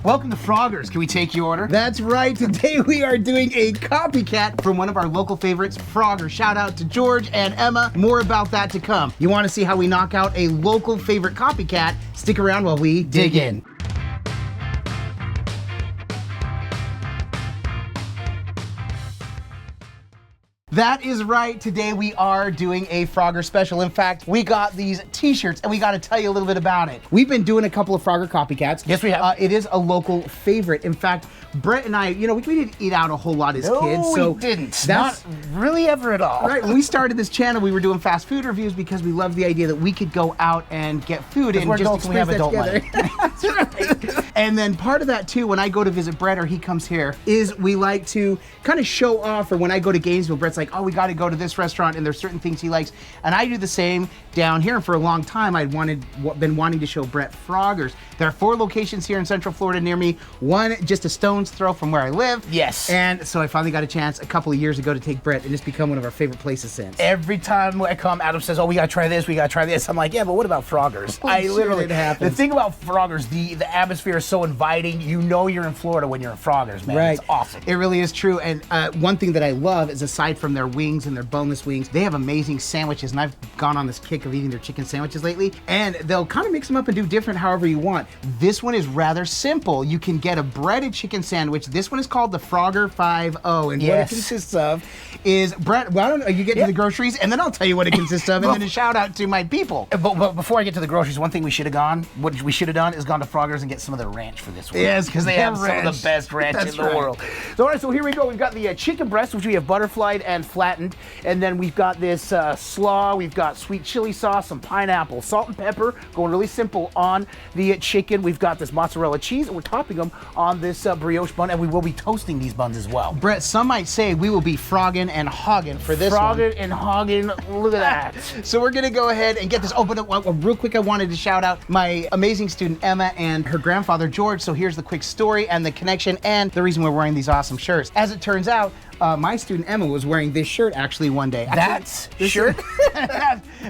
Welcome to Froggers. Can we take your order? That's right. Today we are doing a copycat From one of our local favorites, Froggers. Shout out to George and Emma. More about that to come. You want to see how we knock out a local favorite copycat? Stick around while we dig in. That is right. Today we are doing a Frogger special. In fact, we got these t-shirts and we got to tell you a little bit about it. We've been doing a couple of Frogger copycats. Yes, we have. It is a local favorite. In fact, Brett and I, we didn't eat out a whole lot as kids. No, we didn't. Not really ever at all. Right, when we started this channel, we were doing fast food reviews because we loved the idea that we could go out and get food and just adults, we have adult together. money. That's right. And then part of that too, when I go to visit Brett or he comes here, is we like to kind of show off, or when I go to Gainesville, Brett's like, oh, we got to go to this restaurant and there's certain things he likes. And I do the same down here. And for a long time, I'd been wanting to show Brett Froggers. There are 4 locations here in Central Florida near me. One just a stone's throw from where I live. Yes. And so I finally got a chance a couple of years ago to take Brett, and it's become one of our favorite places since. Every time I come, Adam says, oh, we got to try this, we got to try this. I'm like, yeah, but what about Froggers? It happens. The thing about Froggers, the atmosphere is so inviting. You know you're in Florida when you're in Froggers, man. Right. It's awesome. It really is true. And one thing that I love is, aside from their wings and their boneless wings, they have amazing sandwiches. And I've gone on this kick of eating their chicken sandwiches lately. And they'll kind of mix them up and do different however you want. This one is rather simple. You can get a breaded chicken sandwich. This one is called the Frogger 5-0. And what it consists of is, Brett, why don't you get to the groceries, and then I'll tell you what it consists of, and then a shout out to my people. But before I get to the groceries, one thing we should have done, what we should have done is gone to Froggers and get some of their ranch for this one. Yes, because they have some of the best ranch in the world. So, all right, so here we go. We've got the chicken breast, which we have butterflied and flattened. And then we've got this slaw. We've got sweet chili sauce, some pineapple, salt and pepper, going really simple on the chicken. We've got this mozzarella cheese, and we're topping them on this brioche bun, and we will be toasting these buns as well. Brett, some might say we will be frogging and hogging for this one. Frogging and hogging, look at that. So we're gonna go ahead and get this open. Real quick, I wanted to shout out my amazing student Emma and her grandfather George. So here's the quick story and the connection and the reason we're wearing these awesome shirts. As it turns out, my student Emma was wearing this shirt actually one day. That shirt?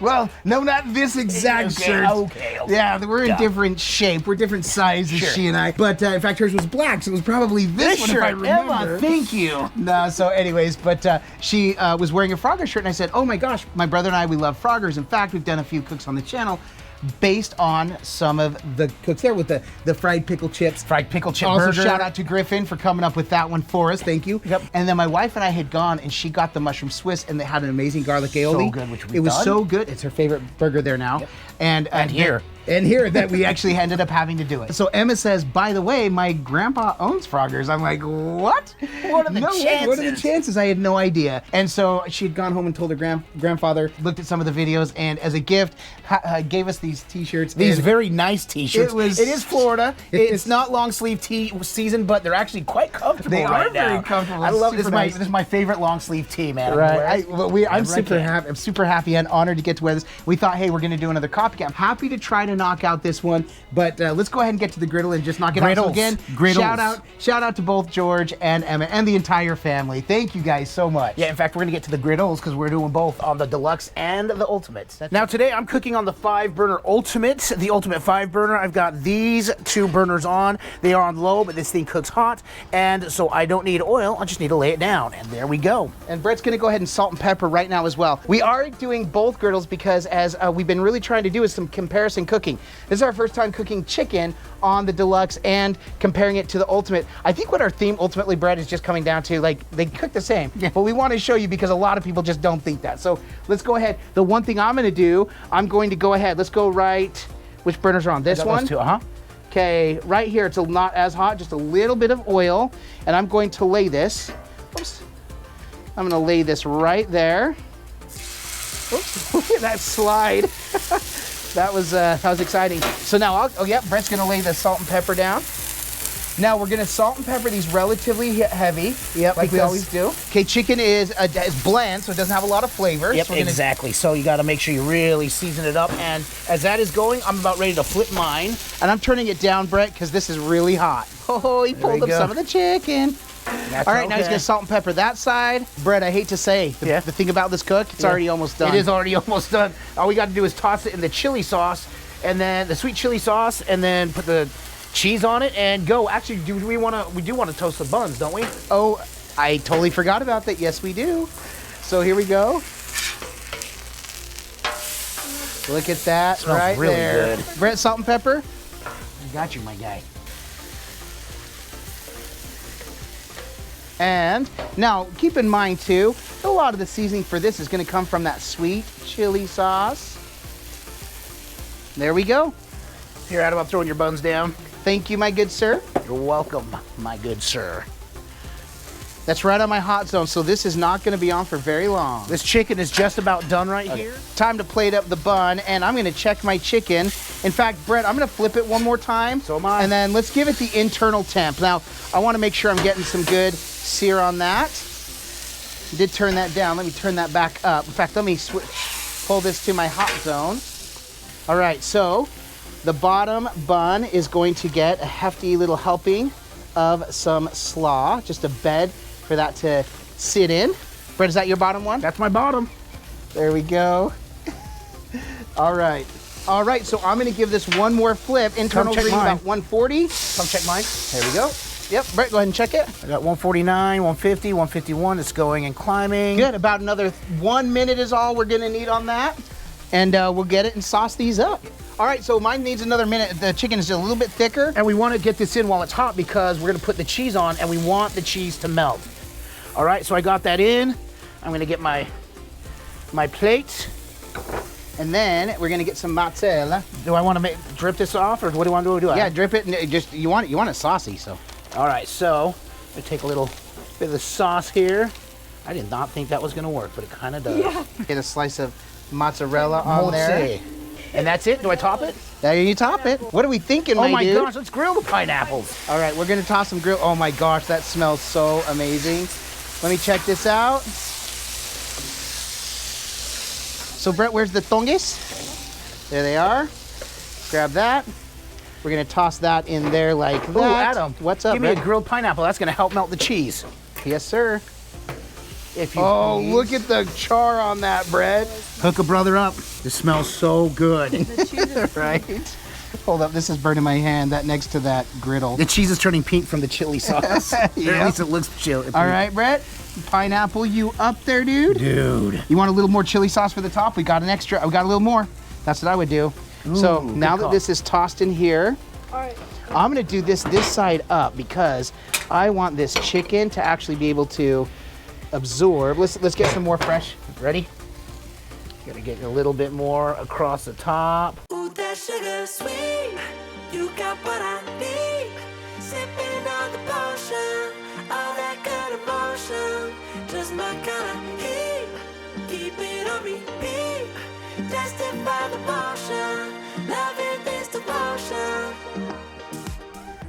Well, no, not this exact shirt. Okay. Yeah, we're in different shape. We're different sizes, she and I. But in fact, hers was black, so it was probably this one, shirt. if I remember. Emma, thank you. No, so anyways, but she was wearing a Frogger shirt, and I said, oh my gosh, my brother and I, we love Froggers. In fact, we've done a few cooks on the channel based on some of the cooks there with the fried pickle chips. Fried pickle chip also, burger. shout out to Griffin for coming up with that one for us. Thank you. Yep. And then my wife and I had gone, and she got the mushroom Swiss, and they had an amazing garlic aioli. So good, which we've It was done. so good. It's her favorite burger there now. Yep. And here. And here that we actually ended up having to do it. So Emma says, by the way, my grandpa owns Froggers. I'm like, what? What are the chances? What are the chances? I had no idea. And so she had gone home and told her grandfather, looked at some of the videos, and as a gift, gave us these t-shirts. These very nice t-shirts. It is Florida. It's not long sleeve tee season, but they're actually quite comfortable. They right are now. very comfortable. I love this. Nice. This is my favorite long sleeve tee, man. Right. I'm super happy. I'm super happy and honored to get to wear this. We thought, hey, we're going to do another copycat. I'm happy to try to knock out this one, but let's go ahead and get to the griddle and just knock it out. So again, shout out to both George and Emma and the entire family. Thank you guys so much. Yeah, in fact, we're going to get to the griddles because we're doing both on the deluxe and the ultimate. Now today I'm cooking on the 5-burner ultimate, the ultimate 5-burner. I've got these 2 burners on. They are on low, but this thing cooks hot, and so I don't need oil. I just need to lay it down, and there we go. And Brett's going to go ahead and salt and pepper right now as well. We are doing both griddles because, as we've been really trying to do, is some comparison cooking. This is our first time cooking chicken on the deluxe and comparing it to the ultimate. I think what our theme ultimately, Brett, is just coming down to, like, they cook the same. Yeah. But we want to show you because a lot of people just don't think that. So let's go ahead. The one thing I'm going to do, I'm going to go ahead. Let's go right. Which burners are on? This one? Those 2, Okay, right here, it's not as hot, just a little bit of oil. And I'm going to lay this. Oops. I'm going to lay this right there. Oops, look at that slide. That was exciting. So now, Brett's gonna lay the salt and pepper down. Now we're gonna salt and pepper these relatively heavy. Yep, like we always do. Okay, chicken is bland, so it doesn't have a lot of flavor. Yep, so exactly. So you gotta make sure you really season it up. And as that is going, I'm about ready to flip mine. And I'm turning it down, Brett, because this is really hot. Oh, he pulled up some of the chicken. All right, now he's gonna salt and pepper that side. Brett, I hate to say, the thing about this cook, it's already almost done. It is already almost done. All we gotta do is toss it in the chili sauce, and then the sweet chili sauce, and then put the cheese on it, and go. Actually, we do want to toast the buns, don't we? Oh, I totally forgot about that. Yes, we do. So here we go. Look at that. Smells right really there. good. Brett, salt and pepper. I got you, my guy. And now keep in mind too, a lot of the seasoning for this is going to come from that sweet chili sauce. There we go. Here, Adam, I'm throwing your buns down. Thank you, my good sir. You're welcome, my good sir. That's right on my hot zone, so this is not going to be on for very long. This chicken is just about done right here. Time to plate up the bun, and I'm going to check my chicken. In fact, Brett, I'm going to flip it one more time. So am I. And then let's give it the internal temp. Now, I want to make sure I'm getting some good sear on that. Did turn that down. Let me turn that back up. In fact, let me pull this to my hot zone. All right, so the bottom bun is going to get a hefty little helping of some slaw, just a bed for that to sit in. Brett, is that your bottom one? That's my bottom. There we go. All right. All right, so I'm gonna give this one more flip. Internal check reading mine. about 140. Come check mine. There we go. Yep, Brett, go ahead and check it. I got 149, 150, 151. It's going and climbing. Good, about another 1 minute is all we're gonna need on that. And we'll get it and sauce these up. All right, so mine needs another minute. The chicken is just a little bit thicker. And we want to get this in while it's hot because we're going to put the cheese on and we want the cheese to melt. All right, so I got that in. I'm going to get my plate. And then we're gonna get some mozzarella. Do I want to drip this off, or what do I want to do? Yeah, drip it. And just you want it saucy, so. All right, so I take a little bit of the sauce here. I did not think that was going to work, but it kind of does. Yeah. Get a slice of mozzarella on there. And that's it? Do I top it? There you top it. What are we thinking, Oh my dude? gosh, let's grill the pineapples. All right, we're gonna toss some grill. Oh my gosh, that smells so amazing. Let me check this out. So Brett, where's the tongues? There they are. Grab that. We're gonna toss that in there like that. Oh, Adam, what's up, give me a Brett? grilled pineapple. That's going to help melt the cheese. Yes, sir. If you Oh, please. look at the char on that bread. Hook a brother up. This smells so good. The cheese is Right? Hold up, this is burning my hand. That next to that griddle. The cheese is turning pink from the chili sauce. Or Yeah. at least it looks chili. All right, Brett. Pineapple, you up there, dude? Dude. You want a little more chili sauce for the top? We got an extra. We got a little more. That's what I would do. So Ooh, now good that call. this is tossed in here, all right. I'm gonna do this side up because I want this chicken to actually be able to absorb. Let's get some more fresh. Ready? Gotta get a little bit more across the top. Ooh, that sugar sweet. You got what I need. Sipping on the potion. All that good emotion. Just my kind of heat. Keep it on repeat. Tested by the potion. Loving this devotion.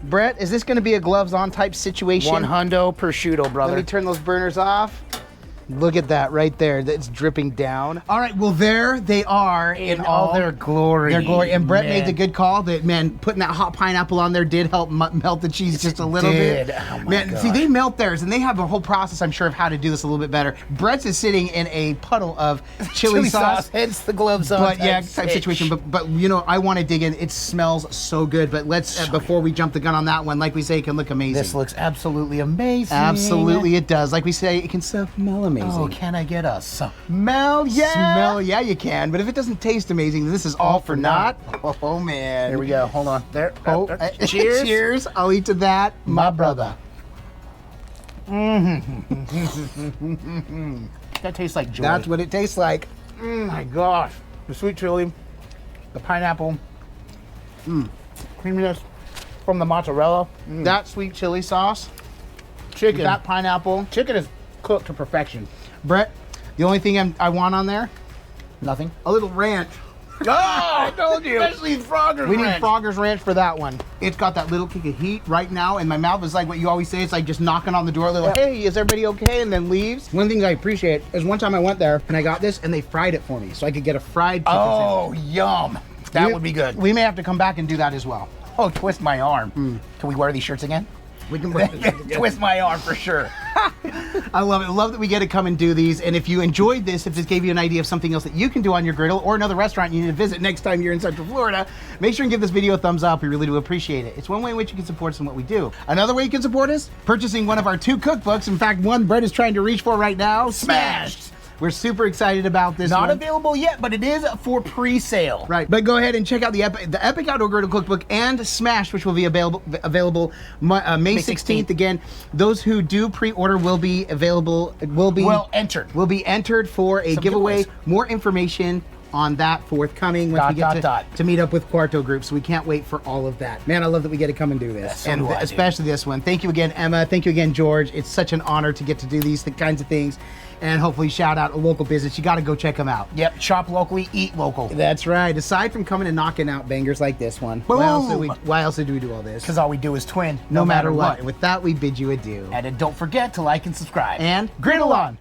Brett, is this gonna be a gloves on type situation? 100 prosciutto, brother. Let me turn those burners off. Look at that right there. That's dripping down. All right, well, there they are in all their glory. Their glory. And Brett man. made the good call that, man, putting that hot pineapple on there did help melt the cheese just a little did. bit. Oh my man, see, gosh. they melt theirs, and they have a whole process, I'm sure, of how to do this a little bit better. Brett's is sitting in a puddle of chili sauce. Hence the gloves on. But yeah, type type situation. But you know, I want to dig in. It smells so good. But let's before we jump the gun on that one, like we say, it can look amazing. This looks absolutely amazing. Absolutely, it does. Like we say, it can smell amazing. Oh, can I get a smell? Yeah. Smell, yeah, you can. But if it doesn't taste amazing, then this is all for naught. Oh man. There we go. Hold on. There. Oh, Cheers. cheers. I'll eat to that, my brother. That tastes like joy. That's what it tastes like. my gosh. The sweet chili, the pineapple, creaminess from the mozzarella, That sweet chili sauce, chicken. that pineapple. Chicken is cooked to perfection. Brett, the only thing I want on there, Nothing. a little ranch. Oh, I told you. Especially Frogger's We need Ranch. Frogger's Ranch for that one. It's got that little kick of heat right now, and my mouth is like what you always say. It's like just knocking on the door, a little, hey, is everybody okay? And then leaves. One thing I appreciate is one time I went there and I got this and they fried it for me, so I could get a fried chicken Oh, yum. That We- would be good. We may have to come back and do that as well. Oh, twist my arm. Can we wear these shirts again? We can Twist my arm for sure. I love it. I love that we get to come and do these. And if you enjoyed this, if this gave you an idea of something else that you can do on your griddle or another restaurant you need to visit next time you're in Central Florida, make sure and give this video a thumbs up. We really do appreciate it. It's one way in which you can support us in what we do. Another way you can support us, purchasing one of our 2 cookbooks. In fact, one Brett is trying to reach for right now. Smashed! We're super excited about this. Not one. available yet, but it is for pre-sale. Right, but go ahead and check out the Epic Outdoor Griddle Cookbook and Smash, which will be available May 16th. Again, those who do pre-order will be entered for a giveaway. Giveaways. More information on that forthcoming once we get to meet up with Quarto Group. So we can't wait for all of that. Man, I love that we get to come and do this, so and especially this one. Thank you again, Emma. Thank you again, George. It's such an honor to get to do these kinds of things. And hopefully shout out a local business. You got to go check them out. Yep, shop locally, eat local. That's right. Aside from coming and knocking out bangers like this one, why else do we do all this? Because all we do is twin, no matter what. And with that, we bid you adieu. And don't forget to like and subscribe. And griddle on.